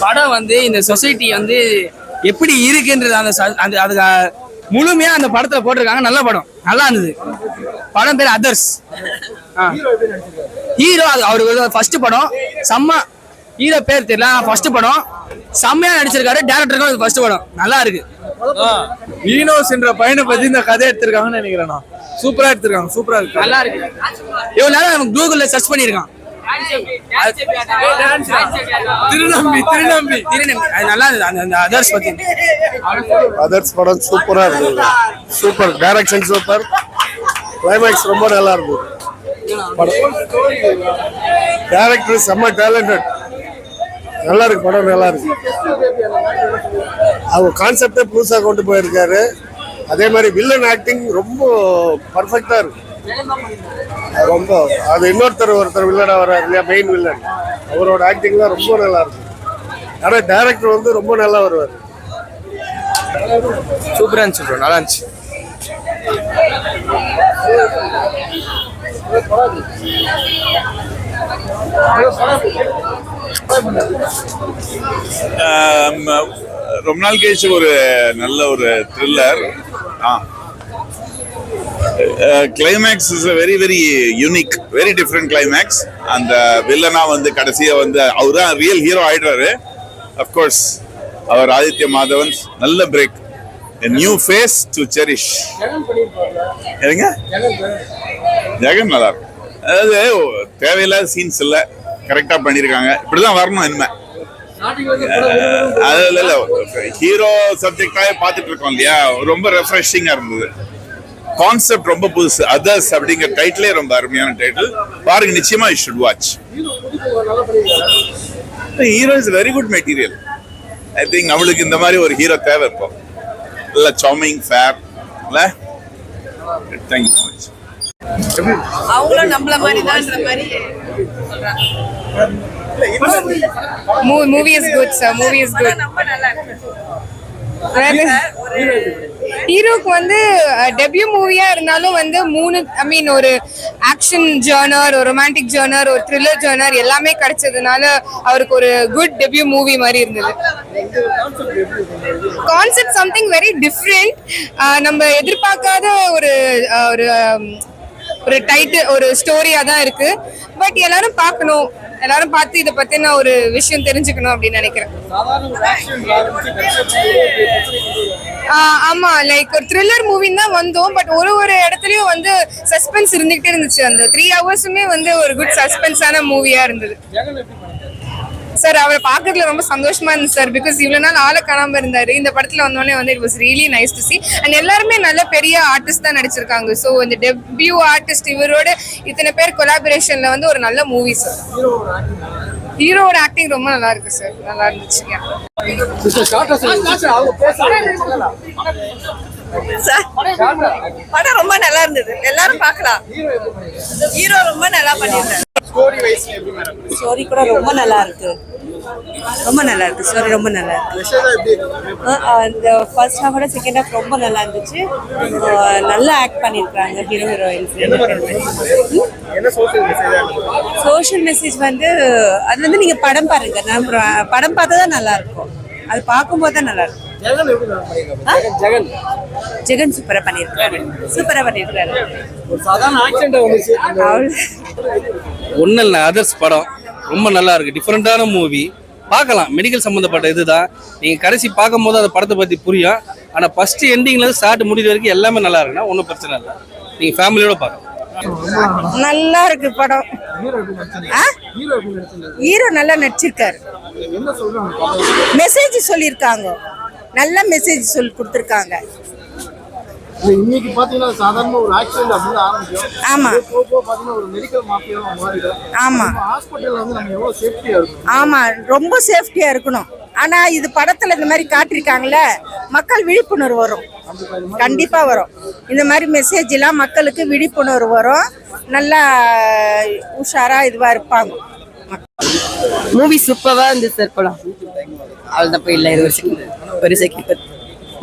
படம் வந்து இந்த சொசைட்டி வந்து எப்படி இருக்குன்றது அந்த அதுக்கு முழுமையா அந்த படத்துல போட்டிருக்காங்க. நல்ல படம், நல்லா இருந்தது. படம் பேர் அதர்ஸ். ஹீரோ அவருக்கு ஃபர்ஸ்ட் படம் செம்ம. ஹீரோ பேர் தெரியல, ஃபர்ஸ்ட் படம் செம்மையா நடிச்சிருக்காரு. டேரக்டருக்கும் ஃபர்ஸ்ட் படம் நல்லா இருக்கு. ஈனோஸ் என்ற பையனை பத்தி இந்த கதை எடுத்திருக்காங்கன்னு நினைக்கிறேன். சூப்பரா எடுத்திருக்காங்க, சூப்பரா இருக்கு, நல்லா இருக்கு. இவ்வளவு நேரம் நமக்கு கூகுள்ல சர்ச் பண்ணிருக்கான். திருநம்பி அது நல்லா இருந்தது. அந்த அதர்ஸ் பத்தி அதர்ஸ் படம் சூப்பரா இருந்தது. சூப்பர் டைரக்ஷன், சூப்பர் கிளைமேக்ஸ் ரொம்ப நல்லா இருந்தது. டைரக்டர் செம்ம டேலண்டட், நல்லா இருக்கு படம், நல்லா இருக்கு. அவங்க கான்செப்டே புதுசா கொண்டு போயிருக்காரு. அதே மாதிரி வில்லன் ஆக்டிங் ரொம்ப பர்ஃபெக்டா இருக்கு. ரொம்ப அது ஒருத்தர் வில்லனா வர்றாரு இல்லையா, மெயின் வில்லன், அவரோட ஆக்டிங்லாம் ரொம்ப நல்லா இருக்கு. ஆனா டைரக்டர் வந்து ரொம்ப நல்லா வருவார். சூப்பரா இருந்துச்சு ப்ரோ, நல்லா இருந்துச்சு. ரொம்ப நாள் கழிச்சு ஒரு நல்ல ஒரு thriller. Climax is very very unique, very different climax. அந்த வில்லனா வந்து கடைசியா வந்து அவர் தான் ரியல் ஹீரோ ஆயிடுறாரு. அப்கோர்ஸ் அவர் ஆதித்ய மாதவன் நல்ல break, new face to cherish. எதுங்க ஜெகன் நல்லா இருக்கும். அதாவது தேவையில்லாத சீன்ஸ் இல்லை, கரெக்டா பண்ணிருக்காங்க. இப்படிதான் வரணும் இனிமே. அது இல்ல ஹீரோ சப்ஜெக்டாவே பார்த்துட்டு இருக்கோம் இல்லையா, ரொம்ப ரெஃப்ரெஷிங்கா இருந்தது. கான்செப்ட் ரொம்ப புதுசு. அதர்ஸ் அப்படிங்கிற டைட்டிலே ரொம்ப அருமையான டைட்டில். பாருங்க, நிச்சயமா you should watch. Hero is very good material. I think அவளுக்கு இந்த மாதிரி ஒரு ஹீரோ தேவை இப்போ. நல்ல சார்மிங், ஃபேர் இல்ல. Thank you so much. அவங்களும் நம்மள மாதிரி தான்ன்ற மாதிரி Movie is good, sir. Movie is good. ஹீரோக்கு வந்து டெபியூ மூவியா இருந்தாலும் வந்து ஒரு ஆக்ஷன் ஜர்னர், ஒரு ரொமான்டிக் ஜர்னர், ஒரு த்ரில்லர் ஜர்னர் எல்லாமே கிடைச்சதுனால அவருக்கு ஒரு குட் டெபியூ மூவி மாதிரி இருந்தது. Concept something very different. நம்ம எதிர்பார்க்காத ஒரு ஒரு டைட்டில், ஒரு ஸ்டோரியா தான் இருக்கு. பட் எல்லாரும் பார்க்கணும், எல்லாரும் பார்த்து இதை பத்தின ஒரு விஷயம் தெரிஞ்சுக்கணும் அப்படின்னு நினைக்கிறேன். ஆமா, லைக் ஒரு த்ரில்லர் மூவின்னு தான் வந்தோம். பட் ஒரு இடத்துலயும் வந்து சஸ்பென்ஸ் இருந்துகிட்டே இருந்துச்சு. அந்த 3 ஹவர்ஸுமே வந்து ஒரு குட் சஸ்பென்ஸான மூவியா இருந்தது. சார் அவரை பார்க்கறதுல ரொம்ப சந்தோஷமா இருந்துச்சு சார். பிகாஸ் இவ்வளவு நாள் ஆளை காணாம இருந்தாரு. இந்த படத்துல வந்தோடனே வந்து it was really nice to C. And எல்லாருமே நல்ல பெரிய ஆர்டிஸ்ட் தான் நடிச்சிருக்காங்க. ஸோ இந்த டெபியூ ஆர்டிஸ்ட் இவரோட இத்தனை பேர் கொலாபரேஷன்ல வந்து ஒரு நல்ல மூவி சார். ஹீரோட ஆக்டிங் ரொம்ப நல்லா இருக்கு சார், நல்லா இருந்துச்சு. படம் ரொம்ப நல்லா இருந்தது, எல்லாரும் பார்க்கலாம். ஹீரோ ரொம்ப நல்லா பண்ணிருந்தாரு. ஸ்டோரி கூட ரொம்ப நல்லா இருக்கு, ரொம்ப நல்லா இருக்கு. ஸ்டோரி ரொம்ப நல்லா இருக்கு. இந்த ஃபர்ஸ்ட் ஹாஃபோட செகண்ட் ஹாஃப் ரொம்ப நல்லா இருந்துச்சு. நல்லா ஆக்ட் பண்ணியிருக்காங்க ஹீரோ ஹீரோயின்ஸ். சோஷியல் மெசேஜ் வந்து அது வந்து நீங்க படம் பாருங்க, படம் பார்த்தா தான் நல்லா இருக்கும். அது பார்க்கும்போது தான் நல்லா இருக்கும். ஜெகன் சூப்பரா பண்ணியிருக்காரு, சூப்பரா பண்ணியிருக்காரு. ஒன்றும் இல்லை, அதர்ஸ் படம் ரொம்ப நல்லா இருக்கு. டிஃப்ரெண்டான மூவி, பார்க்கலாம். மெடிக்கல் சம்மந்தப்பட்ட இதுதான். நீங்கள் கடைசி பார்க்கும் போது அந்த படத்தை பற்றி புரியும். ஆனால் ஃபர்ஸ்ட் எண்டிங்லேருந்து ஸ்டார்ட் முடிகிற வரைக்கும் எல்லாமே நல்லா இருக்குன்னா ஒன்றும் பிரச்சனை இல்லை. நீங்கள் ஃபேமிலியோட பார்க்கலாம். நல்லா இருக்கு படம். ஹீரோ நல்லா நடிச்சிருக்காரு. மெசேஜ் சொல்லியிருக்காங்க, நல்ல மெசேஜ் சொல்லி கொடுத்துருக்காங்க. இன்னைக்கு பாத்தீங்கன்னா சாதாரண ஒரு ஆக்சிடென்ட் அப்படின்னு ஆரம்பிக்கும். ஆமா, பாத்தீங்கன்னா ஒரு மெடிக்கல் மாஃபியாவா மாறிடும். ஆமா, ஹாஸ்பிடல்ல வந்து நம்ம எவ்வளவு சேஃப்டியா இருக்கணும். ஆமா, ரொம்ப சேஃப்டியா இருக்கணும். ஆனா இது படத்துல இந்த மாதிரி காட்டிருக்காங்கல்ல, மக்கள் விழிப்புணர்வு வரும், கண்டிப்பா வரும். இந்த மாதிரி மெசேஜ் எல்லாம் மக்களுக்கு விழிப்புணர்வு வரும். நல்லா உஷாரா இதுவா இருப்பாங்க. மூவி சூப்பரா இருந்துச்சு சார். படம் அவ்வளோதான் போய் இல்லை, ஒரு செகண்ட்.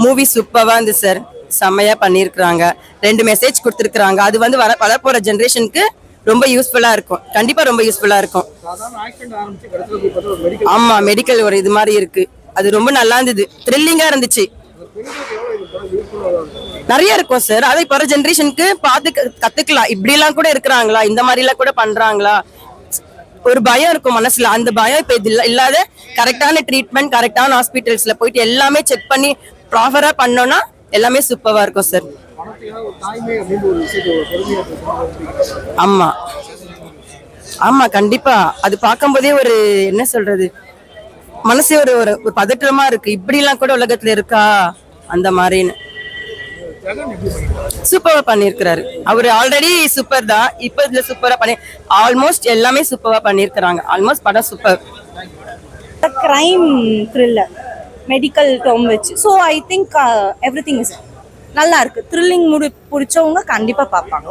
மூவி சூப்பரா இருந்துச்சு சார், செம்மையா பண்ணியிருக்கிறாங்க. 2 மெசேஜ் கொடுத்துருக்குறாங்க. அது வந்து வரப்போற ஜென்ரேஷனுக்கு ரொம்ப யூஸ்ஃபுல்லா இருக்கும். கண்டிப்பா ரொம்ப யூஸ்ஃபுல்லா இருக்கும். ஆமா, மெடிக்கல் ஒரு இது மாதிரி இருக்கு. அது ரொம்ப நல்லா இருந்தது, த்ரில்லிங்கா இருந்துச்சு. நிறைய இருக்கும் சார். அதை இப்போ ஜென்ரேஷனுக்கு பார்த்து கத்துக்கலாம். இப்படி எல்லாம் கூட இருக்கிறாங்களா, இந்த மாதிரி எல்லாம் கூட பண்றாங்களா, ஒரு பயம் இருக்கும் மனசுல. அந்த பயம் இப்ப இது இல்லாத கரெக்டான ட்ரீட்மெண்ட், கரெக்டான ஹாஸ்பிட்டல்ஸ்ல போயிட்டு எல்லாமே செக் பண்ணி ப்ராப்பரா பண்ணோம்னா எல்லாமே சூப்பரா இருக்கும் சார். ஆமா ஆமா கண்டிப்பா. அது பார்க்கும்போதே ஒரு என்ன சொல்றது, மனசே ஒரு ஒரு பதற்றமா இருக்கு. இப்படி எல்லாம் கூட உலகத்துல இருக்கா அந்த மாதிரின்னு. சூப்பரா பண்ணிருக்கிறாரு. அவரு ஆல்ரெடி சூப்பர் தான், இப்ப இதுல சூப்பரா பண்ணி ஆல்மோஸ்ட் எல்லாமே சூப்பரா பண்ணிருக்காங்க. ஆல்மோஸ்ட் படம் super. Crime thriller medical term வச்சு. So I think everything is நல்லா இருக்கு. த்ரில்லிங் பிடிச்சவங்க கண்டிப்பா பார்ப்பாங்க.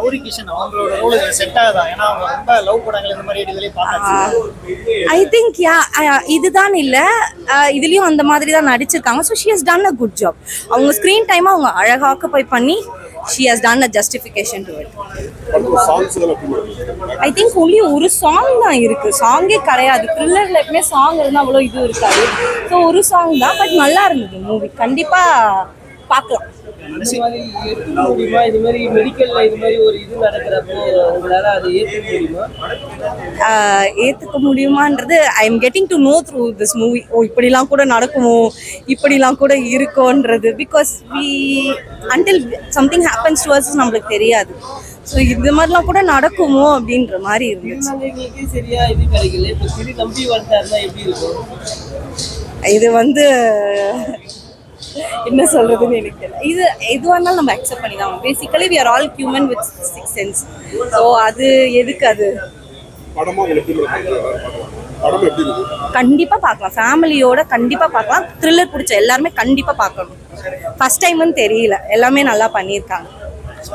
ஐ திங்க் இதுதான் இல்ல, இதுலயும் அந்த மாதிரி தான் நடிச்சிருக்காங்க. So she has done a good job. அவங்க ஸ்கிரீன் டைம் அவங்க அழகாக்க போய் பண்ணி she has done a justification to it. I think only ஒரு சாங் தான் இருக்கு, சாங்கே கிடையாது. த்ரில்லர்ல எப்பவுமே சாங் இருந்தா அவ்வளோ இது இருக்காது. ஸோ ஒரு சாங் தான், பட் நல்லா இருந்தது மூவி. கண்டிப்பா பார்க்கலாம். இது மாதிரி மெடிக்கல்ல இது மாதிரி ஒரு இது நடக்கிறப்போ உங்களால அதை ஏத்துக்க முடியுமான்றது I am getting to know through this movie. ஓ இப்படிலாம் கூட நடக்குமோ, இப்படிலாம் கூட இருக்கோன்றது. Because we until something happens to us நம்மளுக்கு தெரியாது. ஸோ இந்த மாதிரிலாம் கூட நடக்குமோ அப்படின்ற மாதிரி இருந்துச்சு. சரியா இது கிடைக்கல, இப்போ சரி நம்பி வந்தாருன்னா எப்படி இருக்கும்? இது என்ன சொல்றதுன்னு எனக்கு தெரியல. இது எதுவாக இருந்தாலும் நம்ம அக்செப்ட் பண்ணி தான். Basically we are all human with 6 sense. So அது எதுக்கு அது கண்டிப்பா பார்க்கலாம், ஃபேமிலியோட கண்டிப்பா பார்க்கலாம். த்ரில்லர் பிடிச்ச எல்லாருமே கண்டிப்பா பார்க்கணும். ஃபர்ஸ்ட் டைம்னு தெரியல, எல்லாமே நல்லா பண்ணியிருக்காங்க.